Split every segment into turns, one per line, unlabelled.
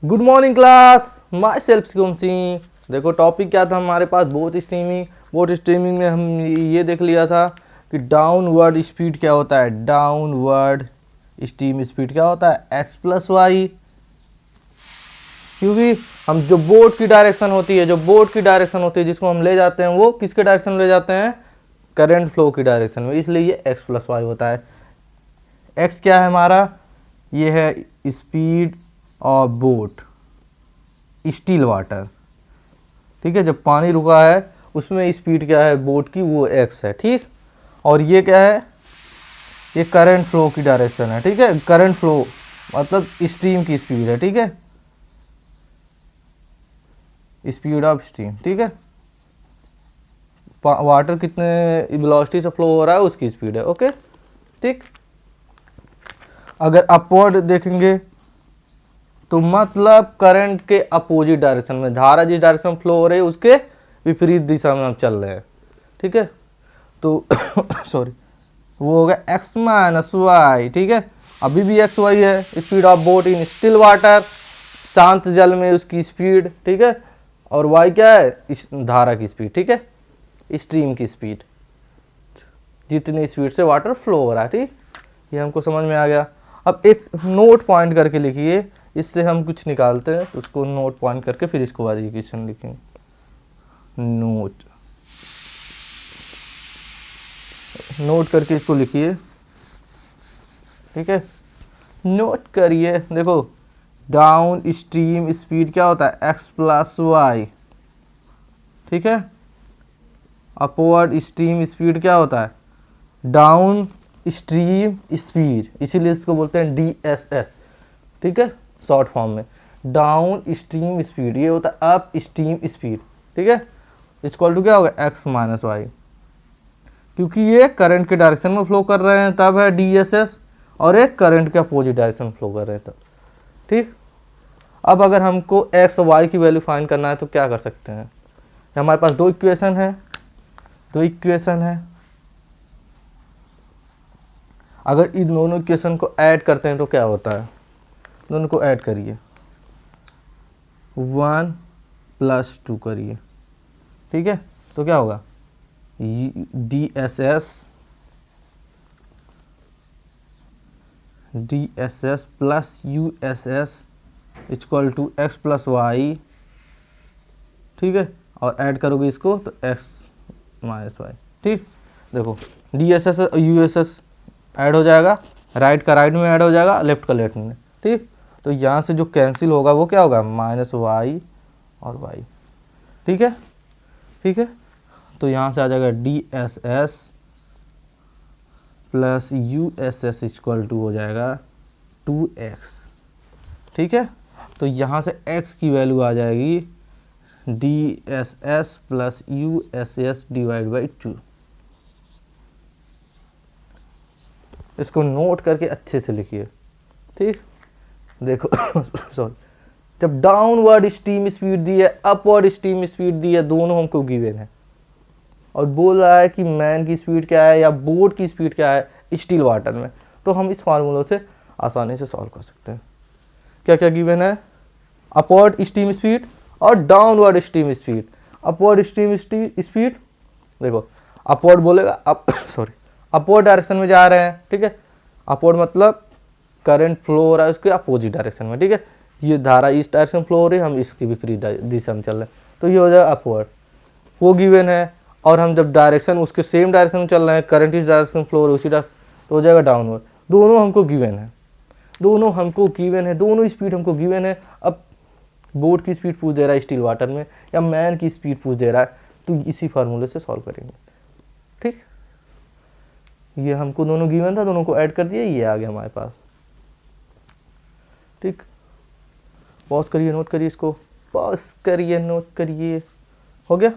Good morning class, my self Shivam Singh. देखो topic क्या था हमारे पास, बोट स्ट्रीमिंग में हम ये देख लिया था कि डाउनवर्ड स्पीड क्या होता है। डाउनवर्ड स्ट्रीम स्पीड क्या होता है, एक्स प्लस वाई। क्योंकि हम जो बोट की डायरेक्शन होती है, जिसको हम ले जाते हैं, वो किसके डायरेक्शन में ले जाते हैं, करंट फ्लो की डायरेक्शन में, इसलिए ये एक्स प्लस वाई होता है। एक्स क्या है हमारा, ये है speed of boat, still water. ठीक है, जब पानी रुका है उसमें स्पीड क्या है बोट की, वो एक्स है। ठीक, और ये क्या है, ये करंट फ्लो की डायरेक्शन है। ठीक है, करंट फ्लो मतलब स्ट्रीम की स्पीड है। ठीक है, स्पीड ऑफ स्ट्रीम। ठीक है, वाटर कितने वेलोसिटी से फ्लो हो रहा है उसकी स्पीड है। ओके, ठीक। अगर अपवर्ड देखेंगे तो मतलब करंट के अपोजिट डायरेक्शन में, धारा जिस डायरेक्शन में फ्लो हो रही है उसके विपरीत दिशा में हम चल रहे हैं। ठीक है, तो सॉरी, वो हो गया एक्स माइनस वाई। ठीक है, अभी भी एक्स वाई है, speed of boat in still water, शांत जल में उसकी स्पीड। ठीक है, और वाई क्या है, इस धारा की स्पीड। ठीक है, स्ट्रीम की स्पीड, जितनी स्पीड से वाटर फ्लो हो रहा है। ठीक, ये हमको समझ में आ गया। अब एक नोट पॉइंट करके लिखिए, इससे हम कुछ निकालते हैं तो उसको नोट पॉइंट करके फिर इसको बाद इक्वेशन लिखेंगे। नोट करके इसको लिखिए। ठीक है, नोट करिए। देखो, डाउन स्ट्रीम स्पीड क्या होता है, एक्स प्लस वाई। ठीक है, अपवर्ड स्ट्रीम स्पीड क्या होता है, डाउन स्ट्रीम स्पीड, इसीलिए इसको बोलते हैं DSS। ठीक है, शॉर्ट फॉर्म में डाउन स्ट्रीम स्पीड, ये होता है अप स्ट्रीम स्पीड। ठीक है, इक्वल टू क्या होगा, एक्स माइनस वाई। क्योंकि ये करंट के डायरेक्शन में फ्लो कर रहे हैं तब है DSS, और एक करंट के अपोजिट डायरेक्शन में फ्लो कर रहे हैं तब। ठीक, अब अगर हमको एक्स और वाई की वैल्यू फाइंड करना है तो क्या कर सकते हैं, हमारे पास दो इक्वेशन है। अगर इन दोनों इक्वेशन को ऐड करते हैं तो क्या होता है, दोनों को ऐड करिए, 1 + 2 करिए। ठीक है, तो क्या होगा, DSS plus USS equal to x plus y. ठीक है, और ऐड करोगे इसको तो एक्स माइनस वाई। ठीक, देखो DSS और USS ऐड हो जाएगा, राइट का राइट में ऐड हो जाएगा, लेफ्ट का लेफ्ट में। ठीक, तो यहाँ से जो कैंसिल होगा वो क्या होगा, माइनस वाई और वाई। ठीक है, तो यहाँ से आ जाएगा DSS plus USS equal to हो जाएगा 2x। ठीक है, तो यहाँ से x की वैल्यू आ जाएगी DSS plus USS divide by 2। इसको नोट करके अच्छे से लिखिए। ठीक, देखो सॉरी, जब डाउनवर्ड स्ट्रीम स्पीड दी है, अपवर्ड स्ट्रीम स्पीड दी है, दोनों हमको गिवन है, और बोल रहा है कि मैन की स्पीड क्या है या बोट की स्पीड क्या है स्टिल वाटर में, तो हम इस फार्मूलों से आसानी से सॉल्व कर सकते हैं। क्या क्या गिवन है, अपवर्ड स्ट्रीम स्पीड और downward stream speed. Upward stream speed, देखो अपवर्ड बोलेगा अपवर्ड डायरेक्शन में जा रहे हैं। ठीक है, अपवर्ड मतलब करंट फ्लो हो रहा है उसके अपोजिट डायरेक्शन में। ठीक है, ये धारा इस डायरेक्शन में फ्लो हो रही है, हम इसकी विपरीत दिशा में चल रहे हैं, तो ये हो जाएगा अपवर्ड, वो गिवन है। और हम जब डायरेक्शन उसके सेम डायरेक्शन में चल रहे हैं, करंट इस डायरेक्शन में फ्लो हो रही है उसी डायरेक्शन, तो हो जाएगा डाउनवर्ड। दोनों हमको गिवन है, दोनों स्पीड हमको गिवन है। अब बोट की स्पीड पूछ दे रहा है स्टिल वाटर में, या मैन की स्पीड पूछ दे रहा है, तो इसी फार्मूले से सॉल्व करेंगे। ठीक, ये हमको दोनों गिवन था, दोनों को ऐड कर दिया, ये आ गया हमारे पास। ठीक, पॉज करिए, नोट करिए, इसको पॉज करिए, नोट करिए। हो गया,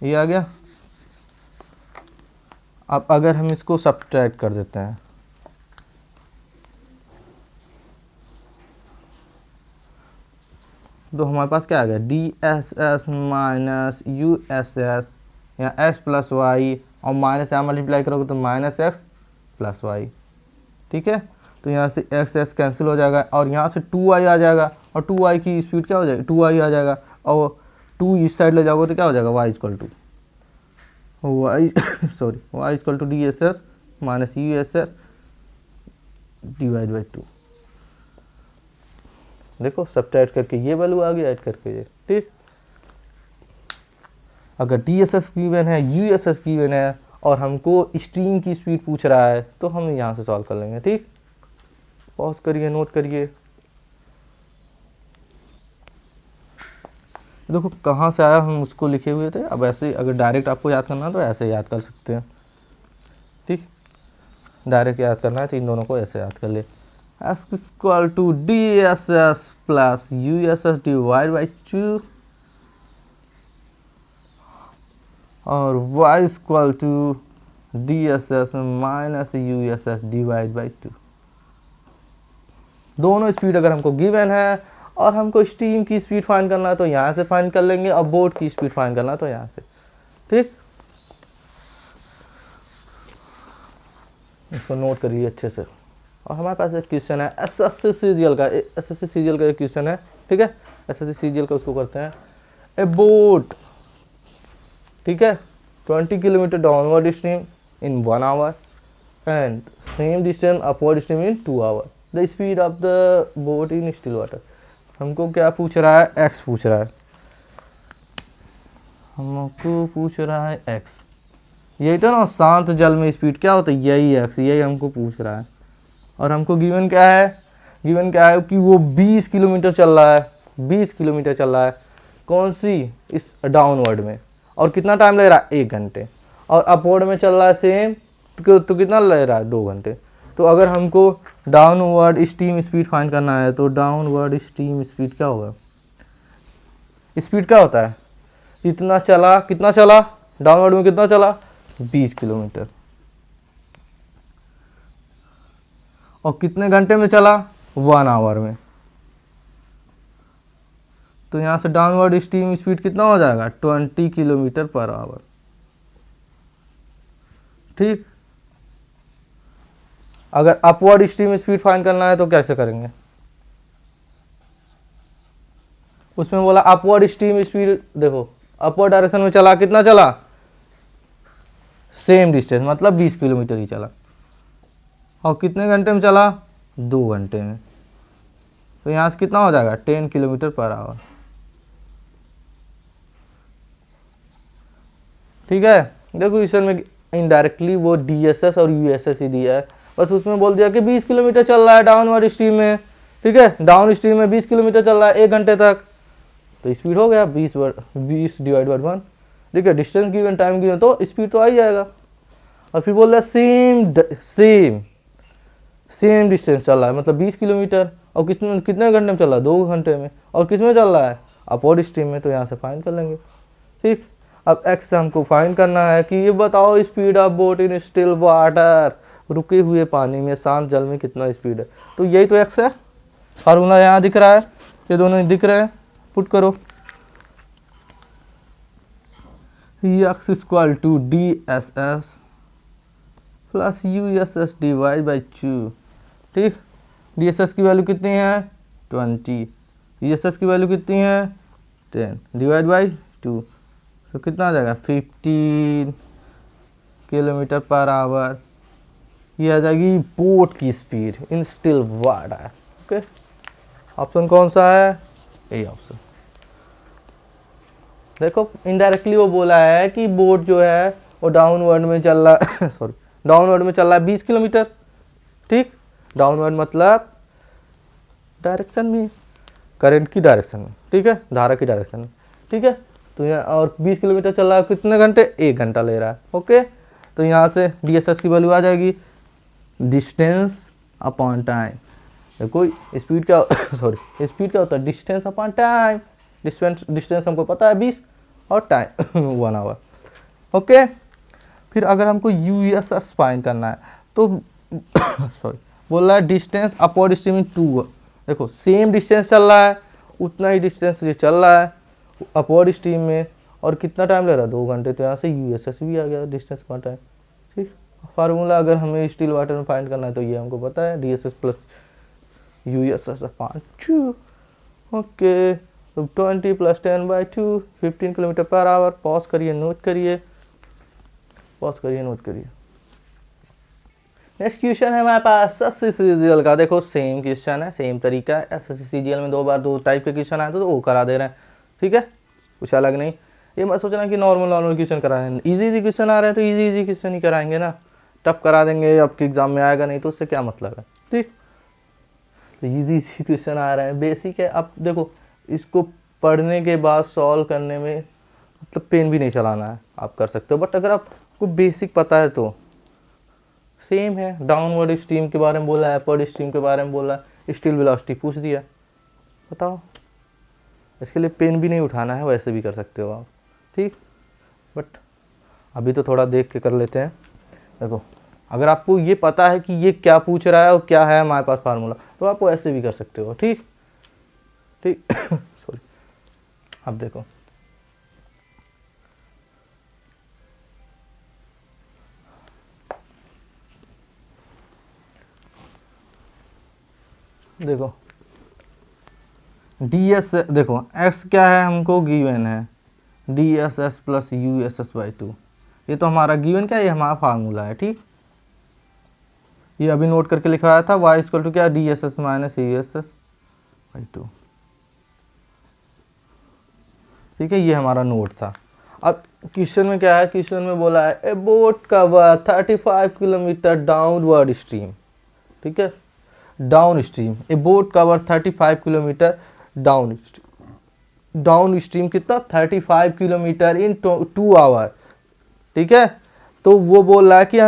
ये आ गया। अब अगर हम इसको सब्ट्रैक्ट कर देते हैं, तो हमारे पास क्या आ गया, DSS माइनस USS, या एक्स प्लस वाई, और माइनस यहाँ मल्टीप्लाई करोगे तो माइनस एक्स प्लस वाई। ठीक है, तो यहाँ से एक्स एक्स कैंसिल हो जाएगा और यहाँ से 2i आ जाएगा और 2i की स्पीड क्या हो जाएगी, 2i आ जाएगा और 2 इस साइड ले जाओगे तो क्या हो जाएगा, y equal to y sorry y equal to D S S minus U S S divide by 2। देखो सब्ट्रैक्ट करके ये वैल्यू आ गया, ऐड करके ये, ठीक। अगर डी एस एस गिवन है, यू एस एस गिवन है और हमको स्ट्रीम की स्पीड पूछ रहा है तो हम यहाँ से सॉल्व कर लेंगे, ठीक। पॉज करिए, नोट करिए। देखो कहाँ से आया, हम उसको लिखे हुए थे। अब ऐसे अगर डायरेक्ट आपको याद करना है तो ऐसे याद कर सकते हैं, ठीक। डायरेक्ट याद करना है तो इन दोनों को ऐसे याद कर ले, S equal to D S S plus U S S divide by 2 और y equal to D S S minus U S S divide by 2। दोनों स्पीड अगर हमको गिवन है और हमको स्टीम की स्पीड फाइंड करना है तो यहाँ से फाइंड कर लेंगे और बोट की स्पीड फाइंड करना है तो यहाँ से, ठीक। इसको नोट करिए अच्छे से। और हमारे पास एक क्वेश्चन है एसएससी सीजीएल का, एसएससी सीजीएल का एक क्वेश्चन है, ठीक है। एसएससी सीजीएल का उसको करते हैं, ए बोट, ठीक है, 20 kilometre downward stream in 1 hour and same distance upward stream in 2 hour, the speed of the boat in still water. हमको क्या पूछ रहा है, एक्स पूछ रहा है, हमको पूछ रहा है एक्स। यही तो ना शांत जल में स्पीड क्या होता है, यही एक्स, यही हमको पूछ रहा है। और हमको गिवन क्या है, गिवन क्या है कि वो 20 किलोमीटर चल रहा है, 20 किलोमीटर चल रहा है, कौन सी, इस डाउनवर्ड में, और कितना टाइम लग रहा है, 1 घंटे, और अपवर्ड में चल रहा है सेम, तो कितना लग रहा है, 2 घंटे। तो अगर हमको डाउनवर्ड स्टीम स्पीड फाइंड करना है तो डाउनवर्ड स्टीम स्पीड क्या होगा, स्पीड क्या होता है, इतना चला, कितना चला डाउनवर्ड में, कितना चला, 20 किलोमीटर, और कितने घंटे में चला, 1 आवर में। तो यहाँ से डाउनवर्ड स्टीम स्पीड कितना हो जाएगा, 20 किलोमीटर पर आवर, ठीक। अगर अपवर्ड स्टीम स्पीड फाइंड करना है तो कैसे करेंगे, उसमें बोला अपवर्ड स्टीम स्पीड, देखो अपवर्ड डायरेक्शन में चला, कितना चला, सेम डिस्टेंस, मतलब 20 किलोमीटर ही चला, और कितने घंटे में चला, 2 घंटे में। तो यहाँ से कितना हो जाएगा, 10 किलोमीटर पर आवर, ठीक है। देखो क्वेश्चन में इनडायरेक्टली वो डीएसएस और यूएसएस ही दिया है, बस उसमें बोल दिया कि 20 किलोमीटर चल रहा है डाउनवर्ड स्ट्रीम में, ठीक है, डाउन स्ट्रीम में 20 किलोमीटर चल रहा है 1 घंटे तक, तो स्पीड हो गया 20 डिवाइड बाई 1, ठीक है। डिस्टेंस गिवन, टाइम गिवन, तो स्पीड तो आ ही जाएगा। और फिर बोल रहा है सेम डिस्टेंस चल रहा है, मतलब 20 किलोमीटर, और कितने घंटे में चल रहा है, 2 घंटे में, और किस में चल रहा है, अपवर्ड स्ट्रीम में, तो यहाँ से फाइंड कर लेंगे, ठीक। अब एक्स से हमको फाइंड करना है कि ये बताओ speed of boat in still water, रुके हुए पानी में, शांत जल में कितना स्पीड है। तो यही तो एक्स है, फार्मूला यहाँ दिख रहा है, ये दोनों दिख रहे हैं, पुट करो, x equal to D S S plus U S S divide by 2, ठीक। डी एस एस की वैल्यू कितनी है, 20, यू एस एस की वैल्यू कितनी है, 10 डिवाइड बाई 2, तो कितना आ जाएगा, 15 किलोमीटर पर आवर। ये आ जाएगी बोट की speed in still water, okay. Option कौन सा है, यही ऑप्शन। देखो इनडायरेक्टली वो बोला है कि बोट जो है वो डाउनवर्ड में चल रहा है सॉरी, डाउनवर्ड में चल रहा है 20 किलोमीटर, ठीक। डाउनवर्ड मतलब डायरेक्शन में, करंट की डायरेक्शन में, ठीक है, धारा की डायरेक्शन में, ठीक है। तो यहाँ और 20 किलोमीटर चल रहा है, कितने घंटे, 1 घंटा ले रहा है, ओके। तो यहाँ से डी एस एस की वैल्यू आ जाएगी डिस्टेंस अपॉन टाइम। देखो स्पीड क्या सॉरी स्पीड क्या होता है, डिस्टेंस अपॉन टाइम, डिस्टेंस हमको पता है 20 और टाइम 1 आवर, ओके। फिर अगर हमको यू एस एस फाइंड करना है तो सॉरी बोल रहा है डिस्टेंस अपवर्ड स्ट्रीम इन 2, देखो सेम डिस्टेंस चल रहा है, उतना ही डिस्टेंस ये चल रहा है अपवर्ड स्ट्रीम में, और कितना टाइम ले रहा है, 2 घंटे, तो यहाँ से यू एस एस भी आ गया, डिस्टेंस अपॉन टाइम, ठीक। फार्मूला अगर हमें स्टिल वाटर में फाइंड करना है तो ये हमको पता है, D S S plus U S S upon 2। Okay, तो 20 + 10/2 15 किलोमीटर पर आवर। पॉज करिए, नोट करिए, पॉज करिए, नोट करिए। नेक्स्ट क्वेश्चन है हमारे पास एसएससी का। देखो सेम क्वेश्चन है, सेम तरीका है। एसएससी में 2 बार 2 टाइप के क्वेश्चन आए तो वो करा दे रहे हैं, ठीक है, कुछ अलग नहीं। ये मत सोचना कि नॉर्मल क्वेश्चन कराएंगे। इजी क्वेश्चन आ रहे हैं तो इजी क्वेश्चन ही कराएंगे ना, टफ करा देंगे आपके एग्जाम में आएगा नहीं तो उससे क्या मतलब है, ठीक। तो इजी क्वेश्चन आ रहे हैं, बेसिक है। अब देखो इसको पढ़ने के बाद सॉल्व करने में मतलब पेन भी नहीं चलाना है, आप कर सकते हो। बट अगर आपको बेसिक पता है तो सेम है। डाउनवर्ड स्ट्रीम के बारे में बोला है, अपवर्ड स्ट्रीम के बारे में बोला, स्टिल वेलोसिटी पूछ दिया, बताओ। इसके लिए पेन भी नहीं उठाना है, वैसे भी कर सकते हो आप, ठीक। बट अभी तो थोड़ा देख के कर लेते हैं। देखो अगर आपको ये पता है कि ये क्या पूछ रहा है और क्या है हमारे पास फार्मूला, तो आप ऐसे भी कर सकते हो, ठीक ठीक। सॉरी। अब देखो देखो डी एस, देखो एक्स क्या है हमको गिवन है, D S S plus U S S by 2। ये तो हमारा गिवन क्या है, ये हमारा फार्मूला है, ठीक। ये अभी नोट करके लिखवाया था, y इक्वल टू क्या, D S S minus U S S by 2, ठीक है। ये हमारा नोट था। अब क्वेश्चन में क्या है, क्वेश्चन में बोला है ए boat cover 35 kilometre downward stream, ठीक है, डाउन स्ट्रीम। ए boat cover 35 kilometre down stream कितना, 35 किलोमीटर इन 2 आवर, ठीक है। तो वो बोल रहा है कि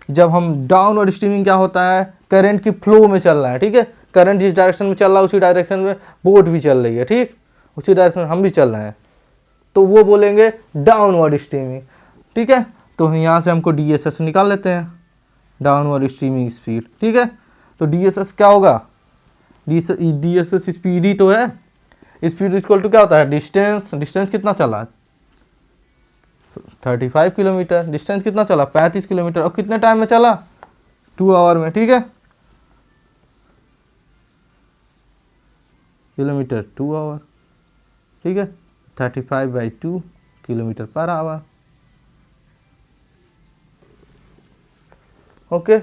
जब हम डाउनवर्ड स्ट्रीमिंग क्या होता है, करंट की फ्लो में चल रहा है, ठीक है। करंट जिस डायरेक्शन में चल रहा है उसी डायरेक्शन में बोट भी चल रही है, ठीक, उसी डायरेक्शन में हम भी चल रहे हैं, तो वो बोलेंगे डाउनवर्ड स्ट्रीमिंग, ठीक है। तो यहाँ से हमको डी एस एस निकाल लेते हैं, डाउनवर्ड स्ट्रीमिंग स्पीड, ठीक है। तो डी एस एस क्या होगा, डी एस एस स्पीड ही तो है। स्पीड इक्वल टू क्या होता है, डिस्टेंस। डिस्टेंस कितना चला, 35 किलोमीटर। डिस्टेंस कितना चला, 35 किलोमीटर। और कितने टाइम में चला, 2 आवर में, ठीक है। किलोमीटर 2 आवर, ठीक है। 35/2 किलोमीटर पर आवर, ओके।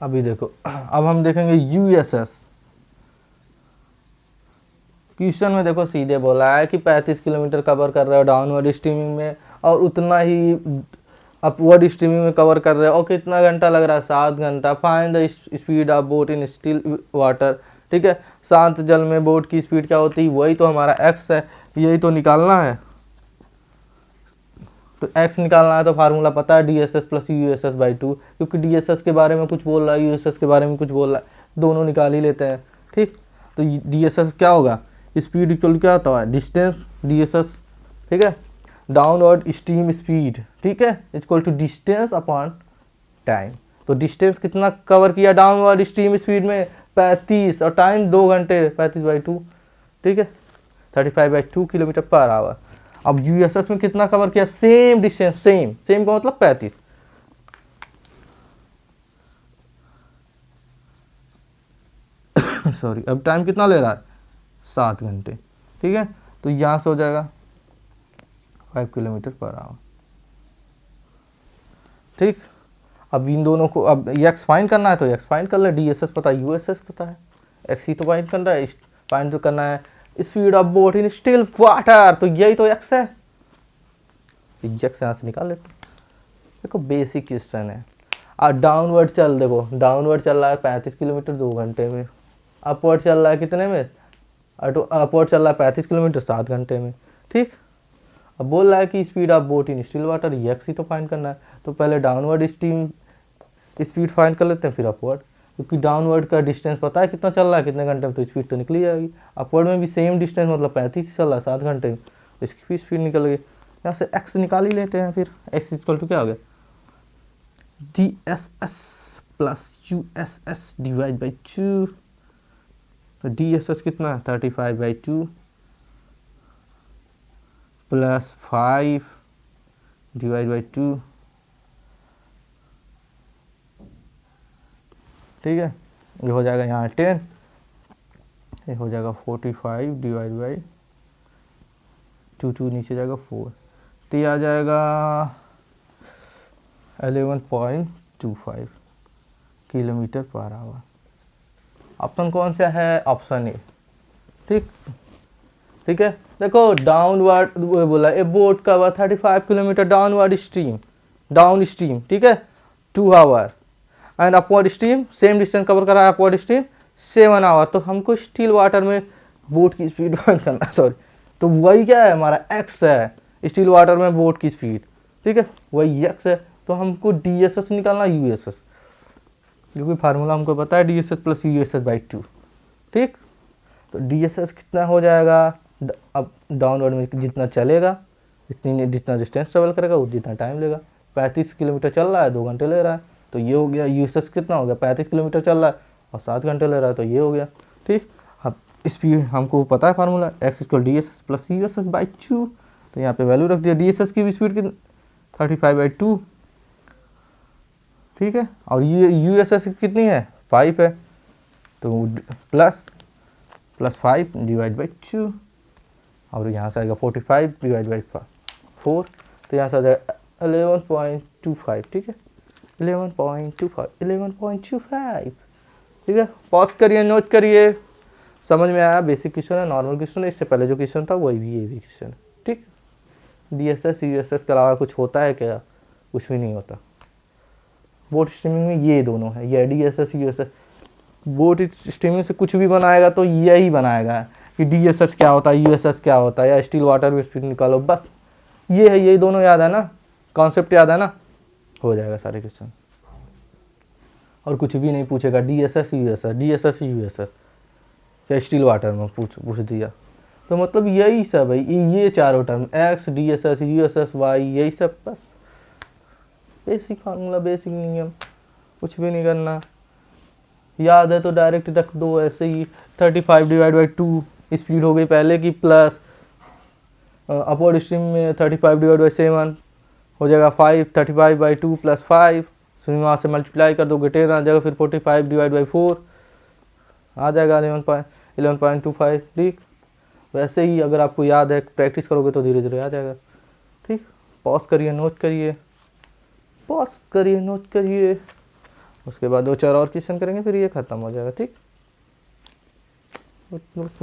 अभी देखो अब हम देखेंगे यू एस एस। क्वेश्चन में देखो सीधे बोला है कि 35 किलोमीटर कवर कर रहे हो डाउनवर्ड स्ट्रीमिंग में, और उतना ही अपवर्ड स्ट्रीमिंग में कवर कर रहे हो, और कितना घंटा लग रहा है, 7 घंटा। Find the speed of boat in still water, ठीक है। शांत जल में बोट की स्पीड क्या होती है, वही तो हमारा एक्स है, यही तो निकालना है। तो एक्स निकालना है तो फार्मूला पता है, D S S plus U S S by 2, क्योंकि डी एस एस के बारे में कुछ बोल रहा है, यू एस एस के बारे में कुछ बोल रहा है, दोनों निकाल ही लेते हैं, ठीक। तो डी एस एस क्या होगा, स्पीड इक्वल क्या होता है, डिस्टेंस, डी एस एस, ठीक है। डाउनवर्ड स्ट्रीम स्पीड, ठीक है, equal to distance upon time. तो डिस्टेंस कितना कवर किया डाउनवर्ड स्ट्रीम स्पीड में, 35, और टाइम 2 घंटे, 35/2, ठीक है, 35/2 किलोमीटर पर आवर। अब यूएसएस में कितना कवर किया, सेम डिस्टेंस, सेम का मतलब 35। सॉरी, अब टाइम कितना ले रहा है, 7 घंटे, ठीक है। तो यहाँ से हो जाएगा 5 किलोमीटर पर आवर, ठीक। अब इन दोनों को अब एक्स फाइंड करना है तो एक्स फाइंड कर ले, डी एस एस पता है, यू एस एस पता है, एक्स ही तो फाइंड करना है, फाइंड तो करना है speed of boat in still water, तो यही तो एक्स है, एक्स यहाँ से निकाल लेते हैं। देखो बेसिक क्वेश्चन है। और डाउनवर्ड चल, देखो डाउनवर्ड चल रहा है 35 किलोमीटर 2 घंटे में, अपवर्ड चल रहा है कितने में, अपवर्ड चल रहा है 35 किलोमीटर 7 घंटे में, ठीक। अब बोल रहा है कि speed of boat in still water, x ही तो फाइंड करना है। तो पहले डाउनवर्ड स्टीम स्पीड फाइंड कर लेते हैं, फिर अपवर्ड, क्योंकि डाउनवर्ड का डिस्टेंस पता है कितना चल रहा है, कितने घंटे में, तो स्पीड तो निकली जाएगी। अपवर्ड में भी सेम डिस्टेंस मतलब 35 चल रहा है 7 घंटे में, तो इसकी भी स्पीड निकल गई। यहाँ से एक्स निकाल ही लेते हैं, फिर एक्स इक्वल टू क्या हो गया, D S S plus U S S divide by 2। तो डी एस एस कितना है, 35/2 प्लस 5 डिवाइड बाई 2, ठीक है, ये हो जाएगा यहाँ 10, ये हो जाएगा 45 डिवाइड बाई 2 नीचे जाएगा 4, तो ये आ जाएगा 11.25 किलोमीटर पर आवर। ऑप्शन कौन सा है? Option A. ठीक है, देखो डाउनवर्ड बोला ए बोट का 35 kilometre downward stream, down stream, ठीक है, 2 hour, and upward stream same distance cover कर रहा है, अपवर्ड स्ट्रीम 7 आवर। तो हमको स्टिल वाटर में बोट की स्पीड फाइंड करना, सॉरी, तो वही क्या है हमारा एक्स है, स्टिल वाटर में बोट की स्पीड, ठीक है, वही एक्स है। तो हमको DSS निकालना, USS, क्योंकि फार्मूला हमको पता है DSS प्लस USS बाई 2, ठीक। तो DSS कितना हो जाएगा, अब डाउनवर्ड में जितना चलेगा, जितना डिस्टेंस ट्रेवल करेगा वो जितना टाइम लेगा। 35 किलोमीटर चल रहा है, 2 घंटे ले रहा है, तो ये हो गया। USS कितना हो गया, 35 किलोमीटर चल रहा है और 7 घंटे ले रहा है, तो ये हो गया, ठीक। अब स्पीड हमको पता है formula, x = DSS plus USS by 2, तो यहाँ पे वैल्यू रख दिया। DSS की भी स्पीड कितनी, 35/2, ठीक है, और USS कितनी है, 5 है, तो प्लस 5 डिवाइड बाई 2, और यहाँ से आएगा 45 डिवाइड बाई 4, तो यहाँ से आ जाएगा 11.25, ठीक है, 11.25, ठीक है। पॉज करिए, नोट करिए, समझ में आया? बेसिक क्वेश्चन है, नॉर्मल क्वेश्चन है, इससे पहले जो क्वेश्चन था वही भी ये भी क्वेश्चन है, ठीक। DSS USS के अलावा कुछ होता है क्या? कुछ भी नहीं होता। बोट स्ट्रीमिंग में ये दोनों है, ये DSS USS। बोट स्ट्रीमिंग से कुछ भी बनाएगा तो यही बनाएगा कि DSS क्या होता है, USS क्या होता है, या स्टिल वाटर में स्पीड निकालो, बस ये है, यही दोनों याद है ना, कॉन्सेप्ट याद है ना, हो जाएगा सारे क्वेश्चन। और कुछ भी नहीं पूछेगा, DSS USS या स्टिल वाटर में पूछ दिया, तो मतलब यही सब है, ये चारों term x DSS USS Y, यही सब, बस बेसिक फार्मूला, बेसिक नियम, कुछ भी नहीं करना। याद है तो डायरेक्ट रख दो ऐसे ही। 35 डिवाइड बाई 2 स्पीड हो गई पहले की, प्लस अपवर्ड स्ट्रीम में 35 डिवाइड बाई 7 हो जाएगा 5, 35/2 प्लस 5, वहाँ से मल्टीप्लाई कर दोगे 10 आ जाएगा, फिर 45 डिवाइड बाई 4 आ जाएगा 11.25, ठीक। वैसे ही अगर आपको याद है, प्रैक्टिस करोगे तो धीरे धीरे आ जाएगा, ठीक। पॉज करिए, नोट करिए, नोट करिए, उसके बाद 2-4 और क्वेश्चन करेंगे, फिर ये खत्म हो जाएगा, ठीक। नोट